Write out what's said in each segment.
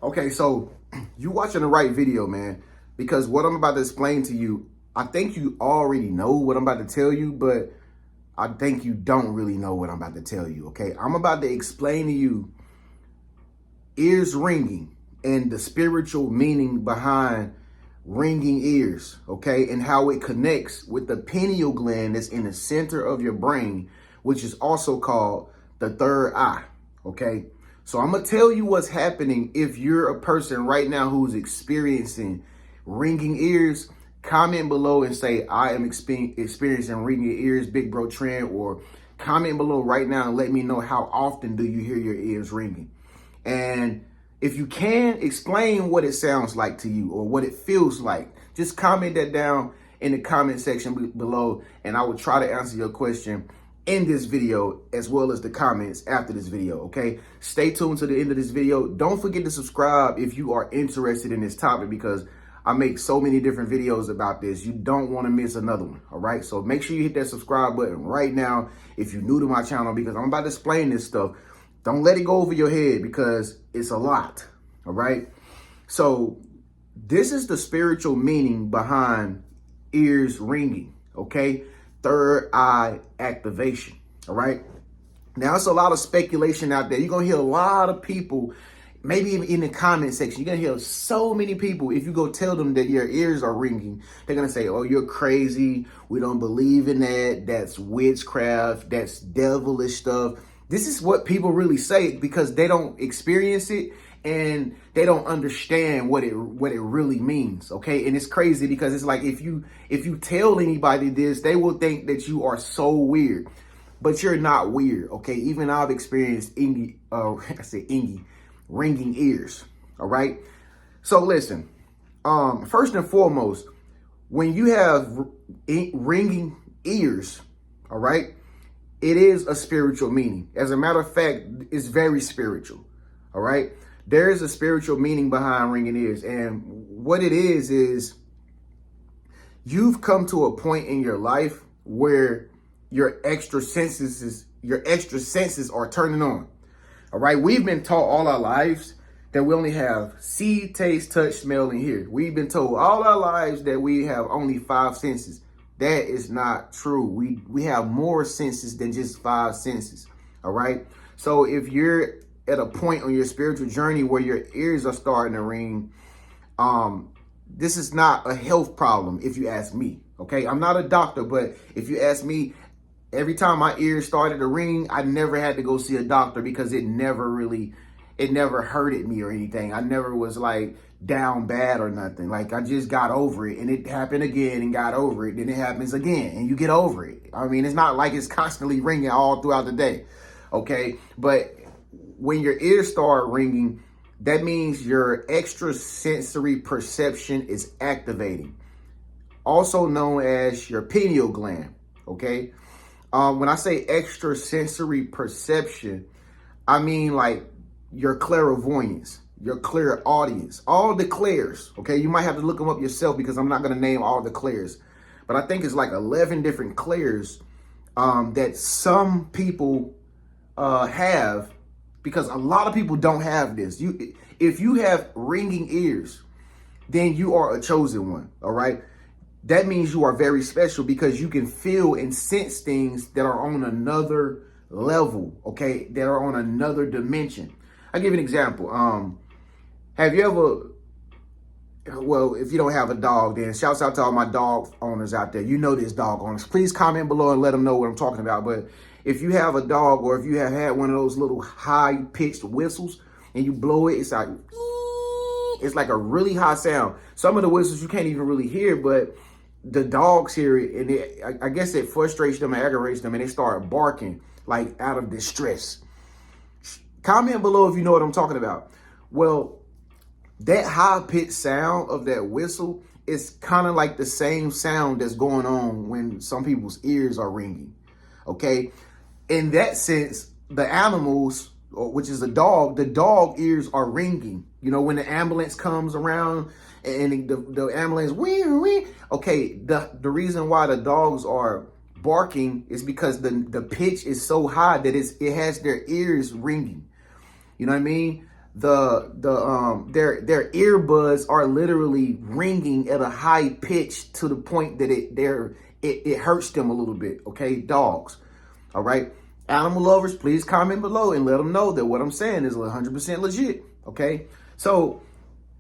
Okay, so you watching the right video, man, because what I'm about to explain to you, I think you already know what I'm about to tell you, but I think you don't really know what I'm about to tell you, okay? I'm about to explain to you ears ringing and the spiritual meaning behind ringing ears, okay? And how it connects with the pineal gland that's in the center of your brain, which is also called the third eye, okay? So I'm going to tell you what's happening if you're a person right now who's experiencing ringing ears. Comment below and say, I am experiencing ringing ears, Big Bro TREN, or comment below right now and let me know how often do you hear your ears ringing. And if you can, explain what it sounds like to you or what it feels like. Just comment that down in the comment section below, and I will try to answer your question in this video as well as the comments after this video, okay? Stay tuned to the end of this video. Don't forget to subscribe if you are interested in this topic, because I make so many different videos about this. You don't want to miss another one, all right? So make sure you hit that subscribe button right now if you're new to my channel, because I'm about to explain this stuff. Don't let it go over your head because it's a lot, all right? So this is the spiritual meaning behind ears ringing, okay? Third eye activation, all right? Now, it's a lot of speculation out there. You're going to hear a lot of people, maybe even in the comment section, you're going to hear so many people, if you go tell them that your ears are ringing, they're going to say, oh, you're crazy. We don't believe in that. That's witchcraft. That's devilish stuff. This is what people really say because they don't experience it and they don't understand what it really means, okay? And it's crazy because it's like if you tell anybody this, they will think that you are so weird, but you're not weird, okay? Even I've experienced ringing ears, all right? So listen, first and foremost, when you have ringing ears, all right, it is a spiritual meaning. As a matter of fact, it's very spiritual, all right? There is a spiritual meaning behind ringing ears. And what it is you've come to a point in your life where your extra senses are turning on, all right? We've been taught all our lives that we only have see, taste, touch, smell, and hear. We've been told all our lives that we have only 5 senses. That is not true. We have more senses than just 5 senses, all right? So if you're at a point on your spiritual journey where your ears are starting to ring, this is not a health problem, if you ask me, okay? I'm not a doctor, but if you ask me, every time my ears started to ring, I never had to go see a doctor because it never hurted me or anything. I never was like down bad or nothing. Like I just got over it, and it happened again and got over it. Then it happens again and you get over it. I mean, it's not like it's constantly ringing all throughout the day. Okay. But when your ears start ringing, that means your extrasensory perception is activating, also known as your pineal gland. Okay. When I say extrasensory perception, I mean like your clairvoyance, your clairaudience, all the clairs, okay? You might have to look them up yourself because I'm not going to name all the clairs, but I think it's like 11 different clairs that some people have, because a lot of people don't have this. If you have ringing ears, then you are a chosen one, all right? That means you are very special because you can feel and sense things that are on another level, okay? That are on another dimension. I'll give you an example. Have you ever, well, if you don't have a dog, then shouts out to all my dog owners out there. You know this dog owners. Please comment below and let them know what I'm talking about. But if you have a dog, or if you have had one of those little high-pitched whistles and you blow it, it's like a really high sound. Some of the whistles you can't even really hear, but the dogs hear it, and I guess it frustrates them and aggravates them, and they start barking like out of distress. Comment below if you know what I'm talking about. Well, that high-pitched sound of that whistle is kind of like the same sound that's going on when some people's ears are ringing, okay? In that sense, the animals, which is the dog ears are ringing. You know, when the ambulance comes around and the ambulance, wee, okay, the reason why the dogs are barking is because the pitch is so high that it has their ears ringing. You know what I mean? their earbuds are literally ringing at a high pitch to the point that it hurts them a little bit. Okay, dogs. All right, animal lovers, please comment below and let them know that what I'm saying is 100% legit. Okay, so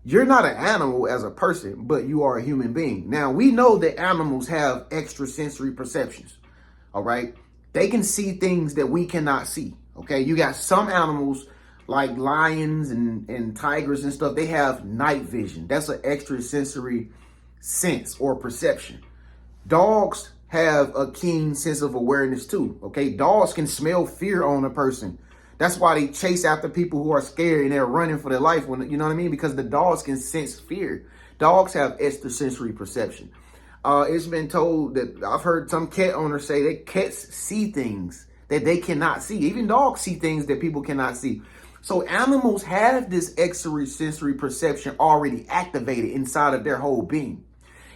you're not an animal as a person, but you are a human being. Now, we know that animals have extrasensory perceptions. All right, they can see things that we cannot see. Okay, you got some animals like lions and tigers and stuff. They have night vision. That's an extrasensory sense or perception. Dogs have a keen sense of awareness too. Okay, dogs can smell fear on a person. That's why they chase after people who are scared and they're running for their life. When, you know what I mean? Because the dogs can sense fear. Dogs have extrasensory perception. It's been told that I've heard some cat owners say that cats see things that they cannot see. Even dogs see things that people cannot see. So animals have this extrasensory perception already activated inside of their whole being.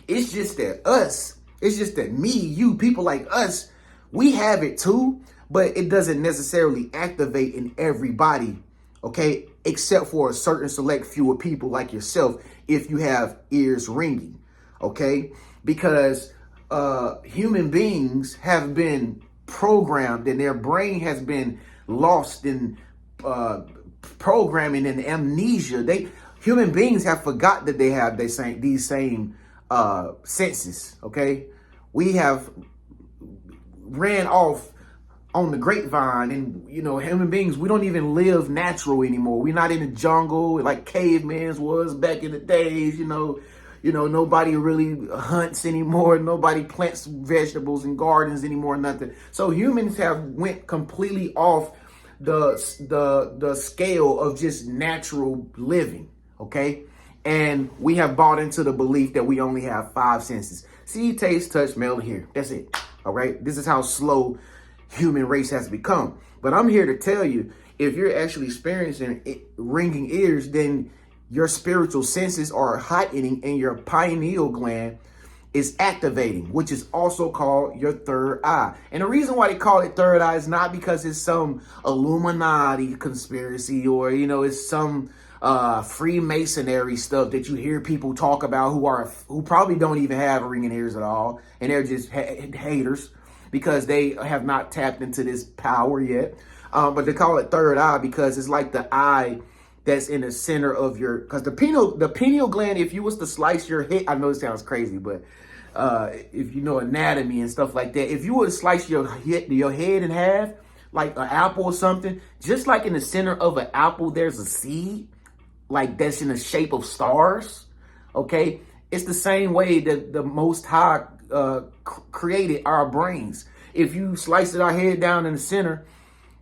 It's just that me, you, people like us, we have it too, but it doesn't necessarily activate in everybody, okay? Except for a certain select few of people like yourself, if you have ears ringing, okay? Because human beings have been programmed and their brain has been lost in programming and amnesia. Human beings have forgot that they have these same senses. Okay, we have ran off on the grapevine, and human beings, we don't even live natural anymore. We're not in the jungle like cavemen was back in the days. Nobody really hunts anymore. Nobody plants vegetables in gardens anymore. Nothing. So humans have went completely off the scale of just natural living. Okay, and we have bought into the belief that we only have 5 senses: see, taste, touch, smell, and hear. That's it. All right. This is how slow human race has become. But I'm here to tell you, if you're actually experiencing ringing ears, then your spiritual senses are heightening and your pineal gland is activating, which is also called your third eye. And the reason why they call it third eye is not because it's some Illuminati conspiracy or, it's some Freemasonry stuff that you hear people talk about who probably don't even have ringing ears at all. And they're just haters because they have not tapped into this power yet. But they call it third eye because it's like the eye that's in the center of because the pineal gland, if you was to slice your head, I know it sounds crazy, but if you know anatomy and stuff like that, if you were to slice your head in half, like an apple or something, just like in the center of an apple, there's a seed, like that's in the shape of stars. Okay, it's the same way that the Most High created our brains. If you slice our head down in the center,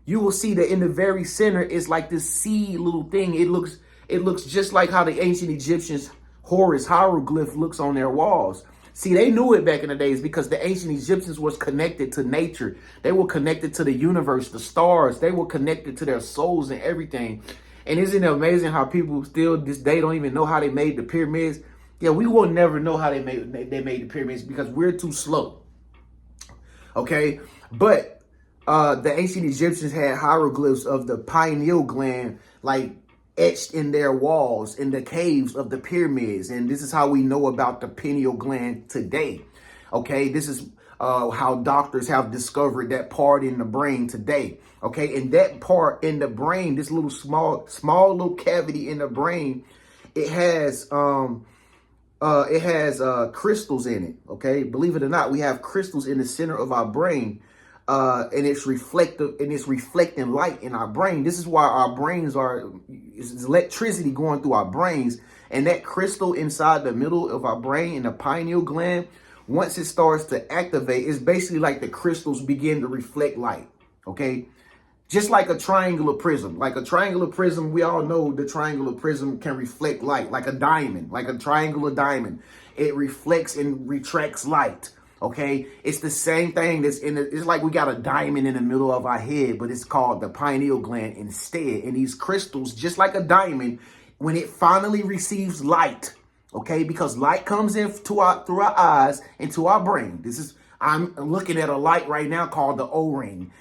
you will see that in the very center is like this seed little thing. It looks just like how the ancient Egyptians Horus hieroglyph looks on their walls. See, they knew it back in the days because the ancient Egyptians was connected to nature. They were connected to the universe, the stars. They were connected to their souls and everything. And isn't it amazing how people still this day don't even know how they made the pyramids? Yeah, we will never know how they made the pyramids because we're too slow. Okay, but the ancient Egyptians had hieroglyphs of the pineal gland, like etched in their walls in the caves of the pyramids. And this is how we know about the pineal gland today. Okay, this is how doctors have discovered that part in the brain today. Okay, and that part in the brain, this little small little cavity in the brain, it has crystals in it. Okay, believe it or not, we have crystals in the center of our brain. And it's reflective and it's reflecting light in our brain. This is why our brains is electricity going through our brains. And that crystal inside the middle of our brain in the pineal gland, once it starts to activate, it's basically like the crystals begin to reflect light. Okay. Just like a triangular prism. Like a triangular prism, we all know the triangular prism can reflect light, like a diamond, like a triangular diamond. It reflects and retracts light. Okay, it's the same thing it's like we got a diamond in the middle of our head, but it's called the pineal gland instead. And these crystals, just like a diamond, when it finally receives light, okay, because light comes in through our eyes into our brain. I'm looking at a light right now called the O-ring.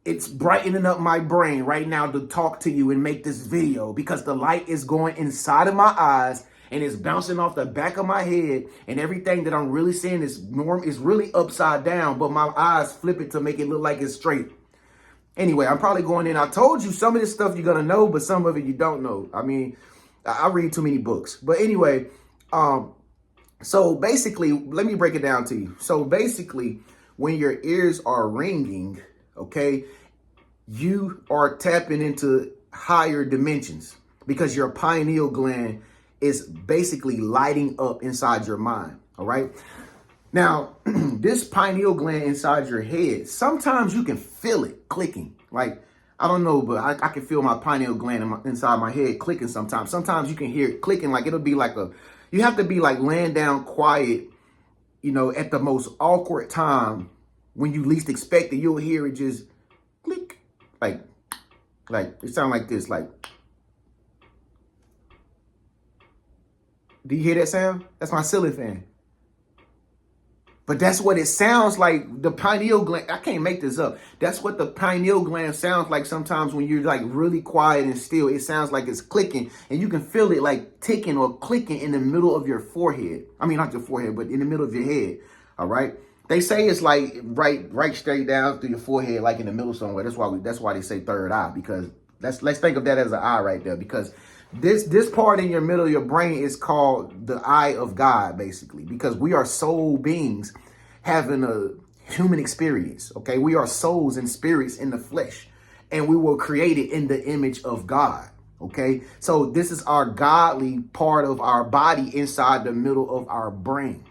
It's brightening up my brain right now to talk to you and make this video because the light is going inside of my eyes and it's bouncing off the back of my head, and everything that I'm really seeing is really upside down, but my eyes flip it to make it look like it's straight. Anyway, I'm probably going in. I told you some of this stuff you're going to know, but some of it you don't know. I mean, I read too many books. But anyway, so basically, let me break it down to you. So basically, when your ears are ringing, okay, you are tapping into higher dimensions because your pineal gland is basically lighting up inside your mind. All right. Now, this pineal gland inside your head, sometimes you can feel it clicking. Like, I don't know, but I can feel my pineal gland inside my head clicking sometimes. Sometimes you can hear it clicking. Like, it'll be like you have to be like laying down quiet, you know, at the most awkward time when you least expect it. You'll hear it just click. Like it sounds like this, like, do you hear that sound? That's my ceiling fan. But that's what it sounds like. The pineal gland, I can't make this up. That's what the pineal gland sounds like sometimes when you're like really quiet and still. It sounds like it's clicking, and you can feel it like ticking or clicking in the middle of your forehead. I mean, not your forehead, but in the middle of your head. All right. They say it's like right straight down through your forehead, like in the middle somewhere. That's why they say third eye, because let's think of that as an eye right there, because this part in your middle of your brain is called the eye of God, basically, because we are soul beings having a human experience. Okay, we are souls and spirits in the flesh, and we were created in the image of God. Okay, so this is our godly part of our body inside the middle of our brain.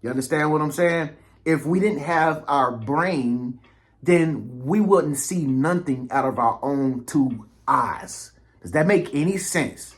You understand what I'm saying? If we didn't have our brain, then we wouldn't see nothing out of our own two eyes. Does that make any sense?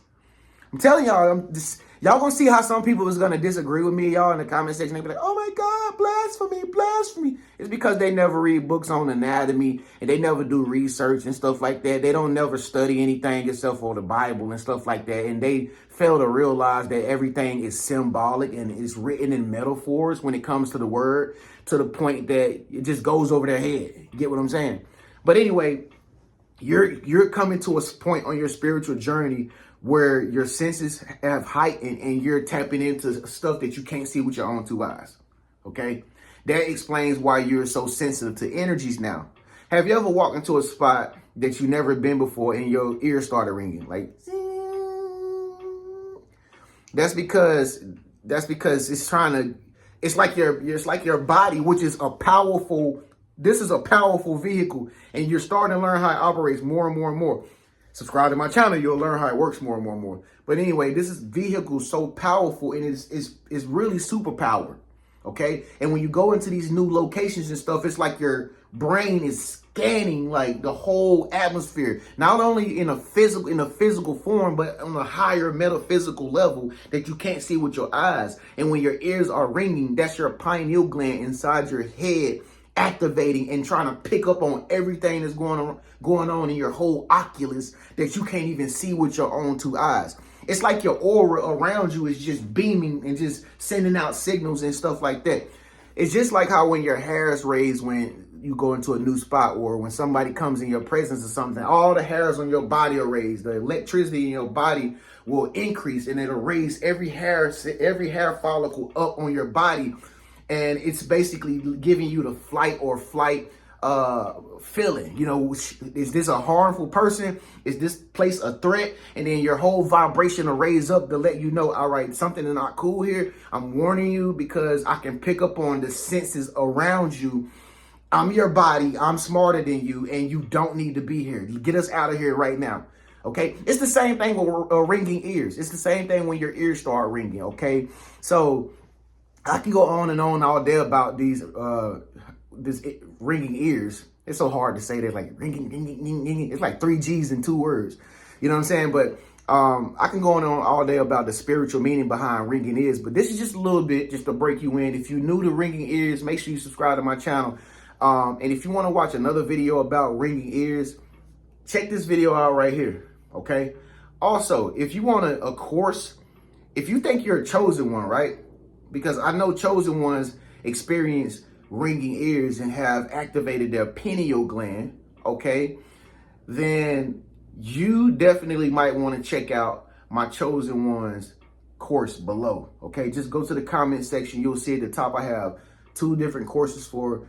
I'm telling y'all, y'all gonna see how some people is gonna disagree with me, y'all, in the comment section. They be like, oh my God, blasphemy, blasphemy. It's because they never read books on anatomy, and they never do research and stuff like that. They don't never study anything except for the Bible and stuff like that. And they fail to realize that everything is symbolic and is written in metaphors when it comes to the word, to the point that it just goes over their head. You get what I'm saying? But anyway, you're coming to a point on your spiritual journey where your senses have heightened and you're tapping into stuff that you can't see with your own two eyes. Okay? That explains why you're so sensitive to energies now. Have you ever walked into a spot that you never been before and your ears started ringing? Like, that's because it's like your body, which is this is a powerful vehicle, and you're starting to learn how it operates more and more and more. Subscribe to my channel, you'll learn how it works more and more and more. But anyway, this vehicle is so powerful, and it's really super powered. Okay. And when you go into these new locations and stuff, it's like your brain is scanning like the whole atmosphere, not only in a physical form, but on a higher metaphysical level that you can't see with your eyes. And when your ears are ringing, that's your pineal gland inside your head activating and trying to pick up on everything that's going on in your whole oculus that you can't even see with your own two eyes. It's like your aura around you is just beaming and just sending out signals and stuff like that. It's just like how when your hair is raised when you go into a new spot, or when somebody comes in your presence or something, all the hairs on your body are raised. The electricity in your body will increase, and it'll raise every hair follicle up on your body. And it's basically giving you the fight or flight feeling. You know, is this a harmful person? Is this place a threat? And then your whole vibration will raise up to let you know, all right, something is not cool here. I'm warning you because I can pick up on the senses around you. I'm your body. I'm smarter than you, and you don't need to be here. Get us out of here right now. Okay. It's the same thing with ringing ears. It's the same thing when your ears start ringing. Okay. So I can go on and on all day about this ringing ears. It's so hard to say that, like ringing, ringing, ringing. It's like 3 G's in 2 words. You know what I'm saying? But I can go on and on all day about the spiritual meaning behind ringing ears. But this is just a little bit just to break you in. If you're new to ringing ears, make sure you subscribe to my channel. And if you want to watch another video about ringing ears, check this video out right here. Okay. Also, if you want a course, if you think you're a chosen one, right? Because I know chosen ones experience ringing ears and have activated their pineal gland. okay, then you definitely might want to check out my Chosen Ones course below. Okay, just go to the comment section. You'll see at the top I have 2 different courses for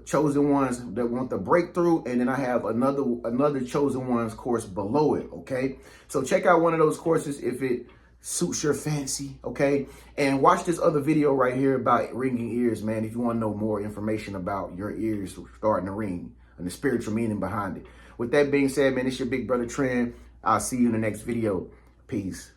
Chosen Ones that want the breakthrough, and then I have another Chosen Ones course below it. Okay, so check out one of those courses if it suits your fancy. Okay, and watch this other video right here about ringing ears, man, if you want to know more information about your ears starting to ring and the spiritual meaning behind it. With that being said, man, it's your big brother TREN. I'll see you in the next video. Peace.